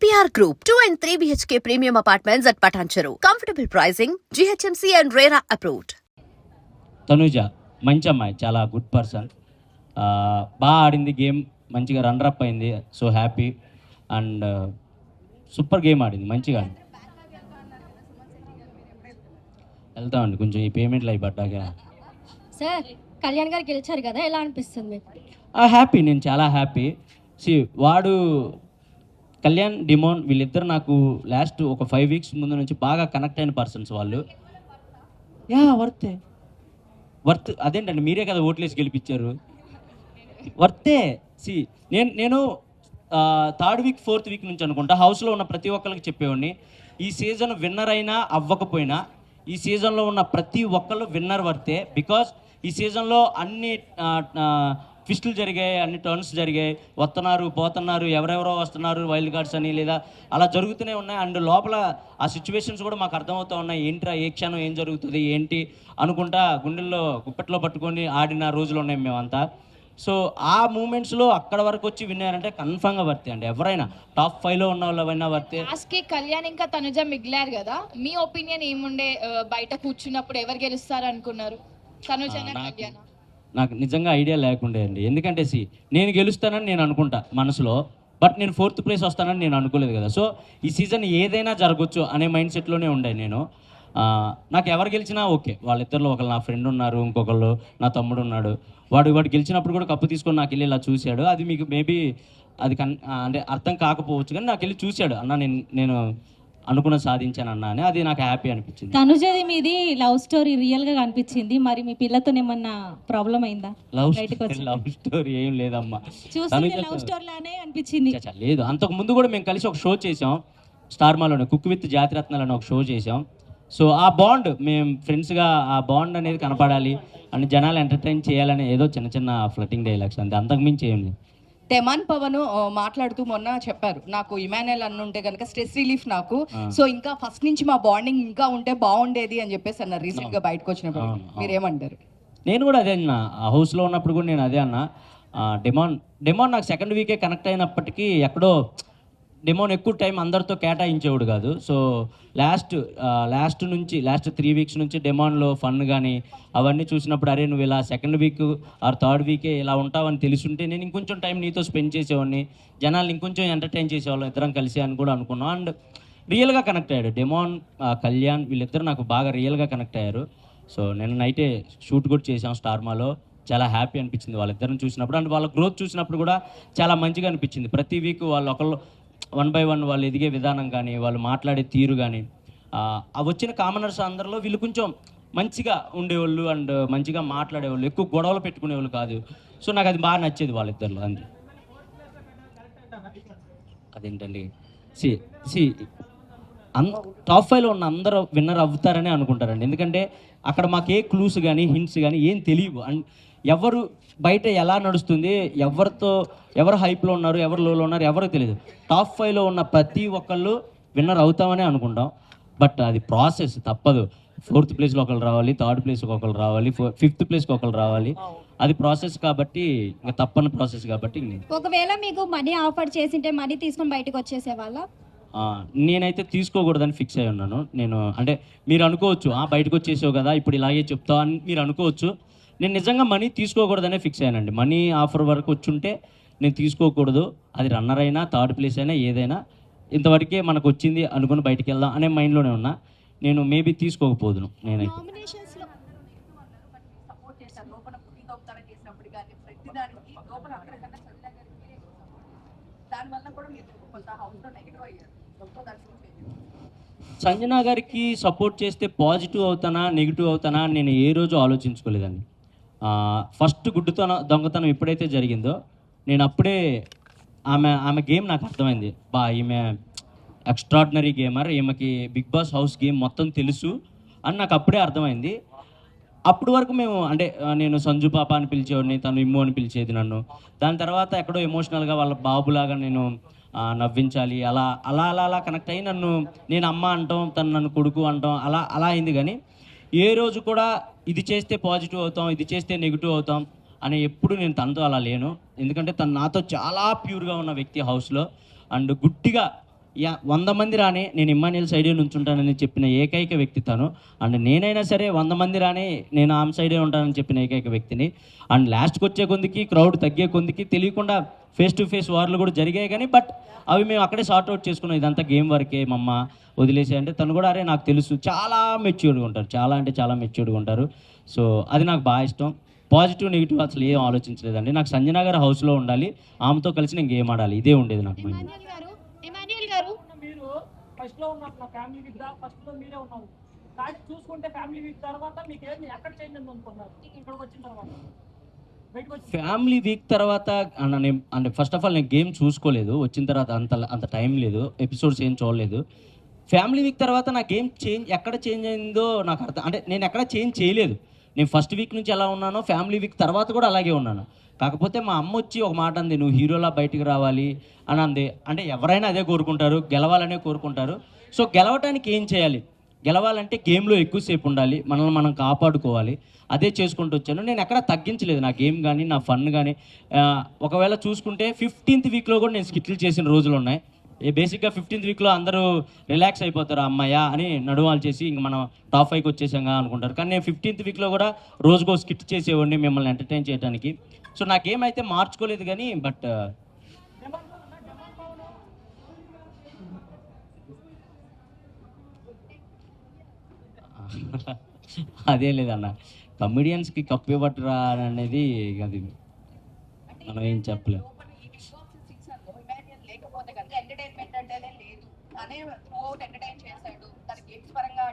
APR Group, 2 and 3 BHK premium apartments at Patancheru. Comfortable pricing, GHMC and RERA approved. Tanuja మంచి అమ్మాయి, చాలా good person, బాగా ఆడింది game, మంచిగా రన్నరప్ అయింది. So happy and super game ఆడింది, మంచిగా ఆడింది. వెళ్తామండి కొంచెం ఈ పేమెంట్లు అవి పడ్డాక. సార్ కళ్యాణ్ గారు గెలిచారు కదా, ఎలా అనిపిస్తుంది మీకు? హ్యాపీ, నేను చాలా హ్యాపీ. వాడు కళ్యాణ్, డిమోన్ వీళ్ళిద్దరు నాకు లాస్ట్ ఒక 5 వీక్స్ ముందు నుంచి బాగా కనెక్ట్ అయిన పర్సన్స్ వాళ్ళు. వర్త్ అదేంటండి, మీరే కదా ఓట్లేసి గెలిపించారు. వర్తే. నేను 3rd వీక్ 4th వీక్ నుంచి అనుకుంటా హౌస్లో ఉన్న ప్రతి ఒక్కరికి చెప్పేవాడిని, ఈ సీజన్ విన్నర్ అయినా అవ్వకపోయినా ఈ సీజన్లో ఉన్న ప్రతి ఒక్కళ్ళు విన్నర్ వర్తే. బికాస్ ఈ సీజన్లో అన్ని ట్విస్టులు జరిగాయి, అన్ని టర్న్స్ జరిగాయి, వస్తున్నారు పోతున్నారు, ఎవరెవరో వస్తున్నారు వైల్డ్ కార్డ్స్ అని, లేదా అలా జరుగుతూనే ఉన్నాయి. అండ్ లోపల ఆ సిచ్యువేషన్స్ కూడా మాకు అర్థమవుతూ ఉన్నాయి. ఏంట్రా ఏ క్షణం ఏం జరుగుతుంది ఏంటి అనుకుంటా గుండెల్లో గుప్పెట్లో పట్టుకొని ఆడిన రోజులు ఉన్నాయి మేమంతా. సో ఆ మూమెంట్స్లో అక్కడ వరకు వచ్చి విన్నారంటే కన్ఫామ్గా వర్తే అండి. ఎవరైనా టాప్ 5లో ఉన్న వాళ్ళైనా వర్తే. లాస్ట్కి కళ్యాణ్ ఇంకా తనుజ మిగిలారు కదా, మీ ఒపీనియన్ ఏముండే? బయట కూర్చున్నప్పుడు ఎవరు గెలుస్తారు అనుకున్నారు, తనుజనా కళ్యాణ్? నాకు నిజంగా ఐడియా లేకుండే అండి. ఎందుకంటే నేను గెలుస్తానని నేను అనుకుంటా మనసులో, బట్ నేను 4th ప్లేస్ వస్తానని నేను అనుకోలేదు కదా. సో ఈ సీజన్ ఏదైనా జరగచ్చు అనే మైండ్ సెట్లోనే ఉండే నేను. నాకు ఎవరు గెలిచినా ఓకే. వాళ్ళిద్దరిలో ఒకళ్ళు నా ఫ్రెండ్ ఉన్నారు, ఇంకొకళ్ళు నా తమ్ముడు ఉన్నాడు. వాడు గెలిచినప్పుడు కూడా కప్పు తీసుకొని నాకు వెళ్ళి ఇలా చూశాడు. అది మీకు మేబీ అది అంటే అర్థం కాకపోవచ్చు, కానీ నాకు వెళ్ళి చూశాడు, అన్న నేను అనుకున్న సాధించాను అన్న అని. అది నాకు హ్యాపీ అనిపించింది. తనుజది మీది లవ్ స్టోరీ రియల్ గా కనిపించింది, మరి మీ పిల్లతో ఏమన్నా ప్రాబ్లం అయిందా? లవ్ స్టోరీ ఏం లేదమ్మా, లవ్ స్టోరీ లానే అనిపించింది. లేదు, అంతకు ముందు కూడా మేము కలిసి ఒక షో చేసాం స్టార్ మాలోనే, కుక్ విత్ జాతిరత్నాలు అని ఒక షో చేసాం. సో ఆ బాండ్, మేము ఫ్రెండ్స్గా ఆ బాండ్ అనేది కనపడాలి అని, జనాలు ఎంటర్టైన్ చేయాలని ఏదో చిన్న ఫ్లటింగ్ డైలాగ్స్ అంతే, అంతకుమించి ఏం లేదు. తెమాన్ పవన్ మాట్లాడుతూ మొన్న చెప్పారు, నాకు ఇమాన్యుయల్ అన్న ఉంటే కనుక స్ట్రెస్ రిలీఫ్ నాకు, సో ఇంకా ఫస్ట్ నుంచి మా బాండింగ్ ఇంకా ఉంటే బాగుండేది అని చెప్పేసి అన్నారు రీసెంట్ గా బయటకు వచ్చినప్పుడు. మీరేమంటారు? నేను కూడా అదే అన్న, హౌస్లో ఉన్నప్పుడు కూడా నేను అదే అన్న. డెమాన్ నాకు 2nd వీకే కనెక్ట్ అయినప్పటికీ ఎక్కడో డెమోన్ ఎక్కువ టైం అందరితో కేటాయించేవాడు కాదు. సో లాస్ట్ 3 వీక్స్ నుంచి డెమోన్లో ఫన్ కానీ అవన్నీ చూసినప్పుడు, అరే నువ్వు ఇలా 2nd వీక్ ఆర్ 3rd వీకే ఇలా ఉంటావని తెలుసుంటే నేను ఇంకొంచెం టైం నీతో స్పెండ్ చేసేవాడిని, జనాలు ఇంకొంచెం ఎంటర్టైన్ చేసేవాళ్ళం ఇద్దరం కలిసి అని కూడా అనుకున్నాం. అండ్ రియల్గా కనెక్ట్ అయ్యాడు డెమోన్, కళ్యాణ్ వీళ్ళిద్దరు నాకు బాగా రియల్గా కనెక్ట్ అయ్యారు. సో నేను నైటే షూట్ కూడా చేసాం స్టార్మాలో, చాలా హ్యాపీ అనిపించింది వాళ్ళిద్దరిని చూసినప్పుడు. అండ్ వాళ్ళ గ్రోత్ చూసినప్పుడు కూడా చాలా మంచిగా అనిపించింది. ప్రతి వీక్ వాళ్ళు ఒకళ్ళు 1 by 1 వాళ్ళు ఎదిగే విధానం కానీ, వాళ్ళు మాట్లాడే తీరు కానీ, ఆ వచ్చిన కామనర్స్ అందరిలో వీళ్ళు కొంచెం మంచిగా ఉండేవాళ్ళు అండ్ మంచిగా మాట్లాడేవాళ్ళు, ఎక్కువ గొడవలు పెట్టుకునేవాళ్ళు కాదు. సో నాకు అది బాగా నచ్చేది వాళ్ళిద్దరిలో. అంతే. అదేంటండి, టాప్ 5లో ఉన్న అందరూ విన్నర్ అవుతారని అనుకుంటారండి. ఎందుకంటే అక్కడ మాకు ఏ క్లూస్ కానీ హింట్స్ కానీ ఏం తెలియవు. అండ్ ఎవరు బయట ఎలా నడుస్తుంది, ఎవరు హైప్లో ఉన్నారు, ఎవరు లోలో ఉన్నారు ఎవరో తెలియదు. టాప్ 5లో ఉన్న ప్రతి ఒక్కళ్ళు విన్నర్ అవుతామని అనుకుంటాం, బట్ అది ప్రాసెస్, తప్పదు. 4th ప్లేస్లో ఒకళ్ళు రావాలి, 3rd ప్లేస్కి ఒకళ్ళు రావాలి, 5th ప్లేస్కి ఒకళ్ళు రావాలి. అది ప్రాసెస్ కాబట్టి, ఇంకా తప్పని ప్రాసెస్ కాబట్టి. ఒకవేళ మీకు మనీ ఆఫర్ చేసింటే మనీ తీసుకొని బయటకు వచ్చేసేవాళ్ళ? నేనైతే తీసుకోకూడదని ఫిక్స్ అయి ఉన్నాను. నేను అంటే మీరు అనుకోవచ్చు, బయటకు వచ్చేసావు కదా ఇప్పుడు ఇలాగే చెప్తావు అని మీరు అనుకోవచ్చు. నేను నిజంగా మనీ తీసుకోకూడదనే ఫిక్స్ అయ్యానండి. మనీ ఆఫర్ వరకు వచ్చుంటే నేను తీసుకోకూడదు. అది రన్నర్ అయినా 3rd ప్లేస్ అయినా ఏదైనా ఇంతవరకే మనకు వచ్చింది అనుకుని బయటికి వెళ్దాం అనే మైండ్లోనే ఉన్నా. నేను మేబీ తీసుకోకపోదును. నేనైతే సంజన గారికి సపోర్ట్ చేస్తే పాజిటివ్ అవుతానా నెగిటివ్ అవుతానా నేను ఏ రోజు ఆలోచించుకోలేదండి. ఫస్ట్ దొంగతనం ఎప్పుడైతే జరిగిందో నేను అప్పుడే ఆమె గేమ్ నాకు అర్థమైంది. ఈమె ఎక్స్ట్రాడినరీ గేమర్, ఈమెకి బిగ్ బాస్ హౌస్ గేమ్ మొత్తం తెలుసు అని నాకు అప్పుడే అర్థమైంది. అప్పటి వరకు మేము అంటే నేను సంజు పాప అని పిలిచేవాడిని, తను ఇమ్ము అని పిలిచేది నన్ను. దాని తర్వాత ఎక్కడో ఎమోషనల్గా వాళ్ళ బాబులాగా నేను నవ్వించాలి, అలా అలా అలా అలా కనెక్ట్ అయ్యి నేను అమ్మ అంటాం, తను నన్ను కొడుకు అంటాం, అలా అయింది. కానీ ఏ రోజు కూడా ఇది చేస్తే పాజిటివ్ అవుతాం, ఇది చేస్తే నెగిటివ్ అవుతాం అని ఎప్పుడు నేను తనతో అలా లేను. ఎందుకంటే తను నాతో చాలా ప్యూర్గా ఉన్న వ్యక్తి హౌస్లో. అండ్ గుట్టిగా 100 మంది రాని నేను ఇమ్మాన్యుయల్ సైడే నుంచుంటానని చెప్పిన ఏకైక వ్యక్తి తను. అండ్ నేనైనా సరే 100 మంది రాని నేను ఆమె సైడే ఉంటానని చెప్పిన ఏకైక వ్యక్తిని. అండ్ లాస్ట్కి వచ్చే కొందికి క్రౌడ్ తగ్గే కొందికి తెలియకుండా ఫేస్ టు ఫేస్ వార్లు కూడా జరిగాయి కానీ బట్ అవి మేము అక్కడే సార్ట్అవుట్ చేసుకున్నాం. ఇదంతా గేమ్ వరకే మమ్మ వదిలేసి అంటే తను కూడా అరే నాకు తెలుసు చాలా మెచ్యూర్డ్గా ఉంటారు, చాలా అంటే చాలా మెచ్యూర్డ్గా ఉంటారు. సో అది నాకు బాగా ఇష్టం. పాజిటివ్ నెగిటివ్ అసలు ఏం ఆలోచించలేదండి. నాకు సంజన గారు హౌస్లో ఉండాలి, ఆమెతో కలిసి నేను గేమ్ ఆడాలి, ఇదే ఉండేది నాకు మైండ్. ఇమాన్యుయల్ గారు మీరు ఫస్ట్ లో ఉన్నప్పుడు ఫ్యామిలీ వీక్ ఫస్ట్ లో మీరే ఉన్నారు కానీ చూసుకుంటే ఫ్యామిలీ వీక్ తర్వాత మీకు ఏమి ఎక్కడ చేంజ్ అయింది అనుకున్నారు ఇక్కడికి వచ్చిన తర్వాత బయటకు వచ్చి ఫ్యామిలీ వీక్ తర్వాత అంటే ఫస్ట్ ఆఫ్ ఆల్ నేను గేమ్ చూసుకోలేదు, వచ్చిన తర్వాత అంత టైం లేదు, ఎపిసోడ్స్ ఏం చూడలేదు. ఫ్యామిలీ వీక్ తర్వాత నా గేమ్ ఎక్కడ చేంజ్ అయిందో నాకు అర్థం, అంటే నేను ఎక్కడ చేంజ్ చేయలేదు. నేను ఫస్ట్ వీక్ నుంచి ఎలా ఉన్నానో ఫ్యామిలీ వీక్ తర్వాత కూడా అలాగే ఉన్నాను. కాకపోతే మా అమ్మ వచ్చి ఒక మాట అంది, నువ్వు హీరోలా బయటికి రావాలి అని అంది. అంటే ఎవరైనా అదే కోరుకుంటారు, గెలవాలనే కోరుకుంటారు. సో గెలవటానికి ఏం చేయాలి, గెలవాలంటే గేమ్లో ఎక్కువసేపు ఉండాలి, మనల్ని మనం కాపాడుకోవాలి, అదే చేసుకుంటూ వచ్చాను. నేను ఎక్కడ తగ్గించలేదు నా గేమ్ కానీ నా ఫన్ కానీ. ఒకవేళ చూసుకుంటే 15th వీక్లో కూడా నేను స్కిట్లు చేసిన రోజులు ఉన్నాయి. బేసిక్గా 15th వీక్లో అందరూ రిలాక్స్ అయిపోతారు, అమ్మాయ అని నడువాలు చేసి ఇంక మనం టాప్ 5కి వచ్చేసాంగా అనుకుంటారు. కానీ నేను 15th వీక్లో కూడా రోజుకో స్కిట్ చేసేవాడిని మిమ్మల్ని ఎంటర్టైన్ చేయడానికి. సో నా గేమ్ అయితే మార్చుకోలేదు కానీ బట్ అదే లేదన్న, కమెడియన్స్కి కప్పు ఇవ్వట్రా అనేది అది మనం ఏం చెప్పలేం. లేకపోతే కనుక ఎంటర్టైన్మెంట్ అంటేనే లేదు, తనే త్రూఅవుట్ ఎంటర్టైన్ చేశాడు, తన గేమ్స్ పరంగా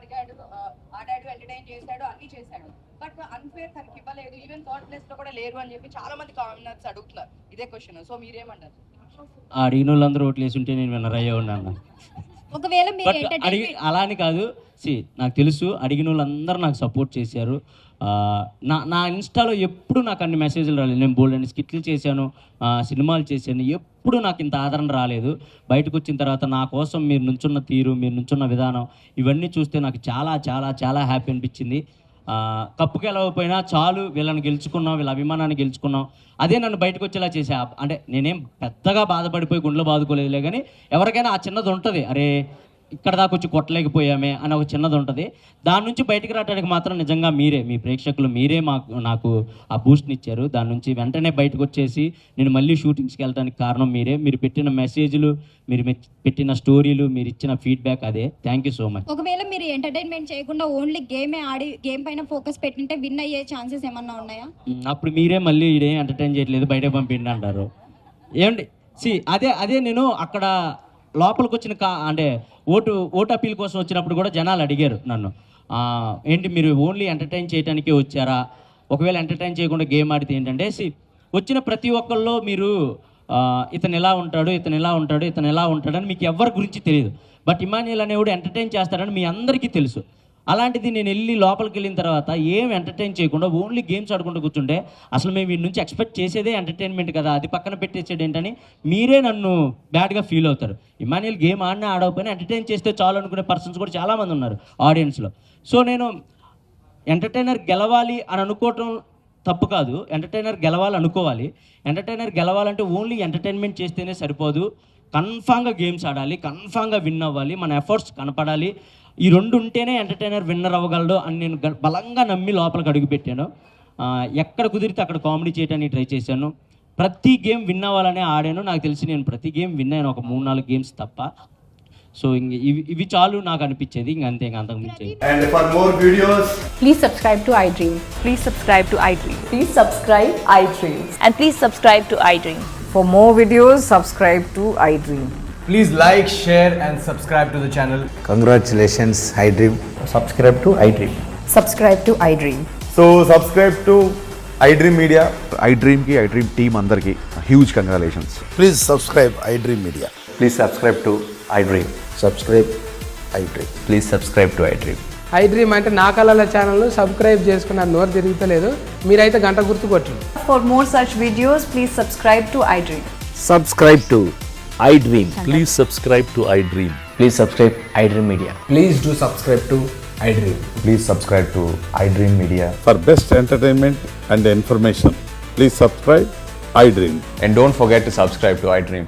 ఆడాడు, ఎంటర్టైన్ చేశాడు, అన్ని చేశాడు. బట్ అన్ఫేర్ తనకి ఇవ్వలేదు, ఈవెన్ థర్డ్ ప్లేస్ లో కూడా లేరు అని చెప్పి చాలా మంది కామెంట్స్ అడుగుతున్నారు ఇదే క్వశ్చన్. సో మీరేమంటారు? అడిగిన వాళ్ళందరూ ఓట్లు వేసి ఉంటే నేను విన్నర్ అయ్యే ఉన్నాను. ఒకవేళ మీరు బట్ అలా అని కాదు, నాకు తెలుసు అడిగిన వాళ్ళందరూ నాకు సపోర్ట్ చేశారు. నా ఇన్స్టాలో ఎప్పుడు నాకు అన్ని మెసేజ్లు రాలేదు. నేను బోల్డ్ స్కిట్లు చేశాను, సినిమాలు చేశాను, ఎప్పుడు నాకు ఇంత ఆదరణ రాలేదు. బయటకు వచ్చిన తర్వాత నా కోసం మీరు నుంచున్న తీరు, మీరు నుంచున్న విధానం ఇవన్నీ చూస్తే నాకు చాలా చాలా చాలా హ్యాపీ అనిపించింది. కప్పుకి వెళ్ళకపోయినా చాలు, వీళ్ళని గెలుచుకున్నాం, వీళ్ళ అభిమానాన్ని గెలుచుకున్నాం, అదే నన్ను బయటకు వచ్చేలా చేసా. అంటే నేనేం పెద్దగా బాధపడిపోయి గుండెలో బాదుకోలేదులే కానీ ఎవరికైనా ఆ చిన్నది ఉంటుంది, అరే ఇక్కడ దాకా వచ్చి కొట్టలేకపోయామే అని ఒక చిన్నది ఉంటుంది. దాని నుంచి బయటకు రావడానికి మాత్రం నిజంగా మీరే, మీ ప్రేక్షకులు మీరే నాకు ఆ బూస్ట్ని ఇచ్చారు. దాని నుంచి వెంటనే బయటకు వచ్చేసి నేను మళ్ళీ షూటింగ్స్కి వెళ్ళడానికి కారణం మీరే. మీరు పెట్టిన మెసేజ్లు, మీరు పెట్టిన స్టోరీలు, మీరు ఇచ్చిన ఫీడ్బ్యాక్, అదే. Thank you so much. ఒకవేళ మీరు ఎంటర్టైన్మెంట్ చేయకుండా ఓన్లీ గేమే ఆడి గేమ్ పైన ఫోకస్ పెట్టింటే విన్ అయ్యే ఛాన్సెస్ ఏమన్నా ఉన్నాయా? అప్పుడు మీరే మళ్ళీ ఇదేం ఎంటర్టైన్ చేయట్లేదు, బయటకు పంపిండి అంటారు. ఏమండి అదే నేను అక్కడ లోపలికి వచ్చిన అంటే ఓటు అప్పీల్ కోసం వచ్చినప్పుడు కూడా జనాలు అడిగారు నన్ను, ఏంటి మీరు ఓన్లీ ఎంటర్టైన్ చేయడానికే వచ్చారా, ఒకవేళ ఎంటర్టైన్ చేయకుండా గేమ్ ఆడితే ఏంటంటే వచ్చిన ప్రతి ఒక్కళ్ళు మీరు ఇతను ఎలా ఉంటాడు, ఇతను ఎలా ఉంటాడు, ఇతను ఎలా ఉంటాడని మీకు ఎవరి గురించి తెలియదు. బట్ ఇమాన్యుయల్ అనేవాడు ఎంటర్టైన్ చేస్తాడని మీ అందరికీ తెలుసు. అలాంటిది నేను వెళ్ళి లోపలికి వెళ్ళిన తర్వాత ఏం ఎంటర్టైన్ చేయకుండా ఓన్లీ గేమ్స్ ఆడుకుంటూ కూర్చుంటే అసలు మేము వీడి నుంచి ఎక్స్పెక్ట్ చేసేదే ఎంటర్టైన్మెంట్ కదా, అది పక్కన పెట్టేసేది ఏంటని మీరే నన్ను బ్యాడ్గా ఫీల్ అవుతారు. ఇమాన్యుయల్ గేమ్ ఆడినా ఆడకపోయినా ఎంటర్టైన్ చేస్తే చాలు అనుకునే పర్సన్స్ కూడా చాలామంది ఉన్నారు ఆడియన్స్లో. సో నేను ఎంటర్టైనర్ గెలవాలి అని అనుకోవటం తప్పు కాదు, ఎంటర్టైనర్ గెలవాలి అనుకోవాలి. ఎంటర్టైనర్ గెలవాలంటే ఓన్లీ ఎంటర్టైన్మెంట్ చేస్తేనే సరిపోదు, కన్ఫామ్గా గేమ్స్ ఆడాలి, కన్ఫామ్గా విన్ అవ్వాలి, మన ఎఫర్ట్స్ కనపడాలి. ఈ రెండు ఉంటేనే ఎంటర్టైనర్ విన్నర్ అవ్వగలడు అని నేను బలంగా నమ్మి లోపలికి అడుగుపెట్టాను. ఎక్కడ కుదిరితే అక్కడ కామెడీ చేయడానికి ట్రై చేశాను. ప్రతి గేమ్ విన్ అవ్వాలనే ఆడాను. నాకు తెలిసి నేను ప్రతి గేమ్ విన్ అయ్యాను, ఒక 3-4 గేమ్స్ తప్ప. సో ఇవి చాలు నాకు అనిపించేది, అంతే, అంతకు మించి. And for more videos, Please subscribe to iDream. Please subscribe to iDream. Please subscribe iDream. And please subscribe to iDream. For more videos, subscribe to iDream. please like, share and subscribe to the channel. Congratulations, iDream. Subscribe to iDream. Subscribe to iDream. So subscribe to iDream Media. iDream ki iDream team andarki huge congratulations. Please subscribe iDream Media. Please subscribe to iDream. Subscribe iDream. Please subscribe to iDream. iDream అంటే నా కళల channel subscribe చేసుకున్న నోరు తిరుగుతలేదు, మీరైతే గంట గుర్తు కొట్టండి. For more such videos, please subscribe to iDream. Subscribe to iDream. Please subscribe to iDream. Please subscribe iDream Media. Please do subscribe to iDream. Please subscribe to iDream Media. For best entertainment and information, please subscribe iDream. And don't forget to subscribe to iDream.